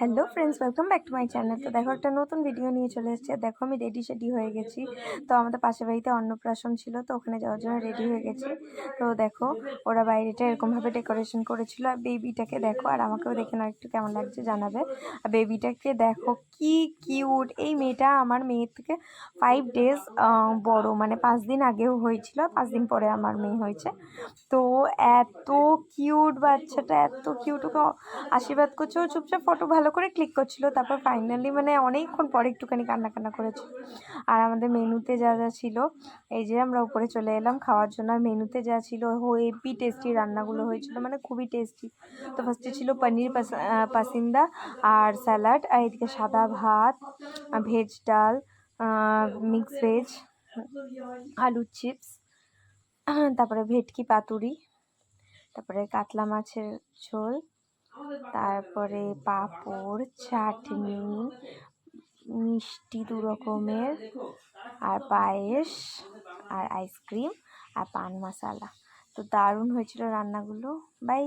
Hello friends, welcome back to my channel. তো দেখো, একটা নতুন ভিডিও নিয়ে চলে এসেছে। দেখো, আমি রেডি হয়ে গেছি। তো আমাদের পাশের বাড়িতে অন্নপ্রাশন ছিল, তো ওখানে যাওয়ার জন্য রেডি হয়ে গেছি। তো দেখো, ওরা বাইরেটা এরকমভাবে ডেকোরেশন করেছিল। আর বেবিটাকে দেখো, আর আমাকেও দেখে নাও একটু কেমন লাগছে জানাবে। আর বেবিটাকে দেখো কি কিউট। এই মেয়েটা আমার মেয়ের থেকে 5 ডেজ বড়, মানে 5 দিন আগেও হয়েছিল, 5 দিন পরে আমার মেয়ে হয়েছে। তো এত কিউট বাচ্চাটা, এত কিউট। ওকে আশীর্বাদ করছে, ও চুপচাপ ফটো ভালো করে ক্লিক করছিল। তারপর ফাইনালি মানে অনেকক্ষণ পরে একটুখানি কান্না করেছিল। আর আমাদের মেনুতে যা যা ছিল, এই যে আমরা উপরে চলে এলাম খাওয়ার জন্য। আর মেনুতে যা ছিল হেভি টেস্টি রান্নাগুলো হয়েছিল, মানে খুবই টেস্টি। তো ফার্স্টে ছিল পনির পাসিন্দা আর স্যালাড, আর এদিকে সাদা ভাত, ভেজ ডাল, মিক্স ভেজ, আলুর চিপস, তারপরে ভেটকি পাতুরি, তারপরে কাতলা মাছের ঝোল, তারপরে পাঁপড়, চাটনি, মিষ্টি 2 রকমের, আর পায়েস, আর আইসক্রিম, আর পান মশালা। তো দারুণ হয়েছিল রান্নাগুলো। বাই।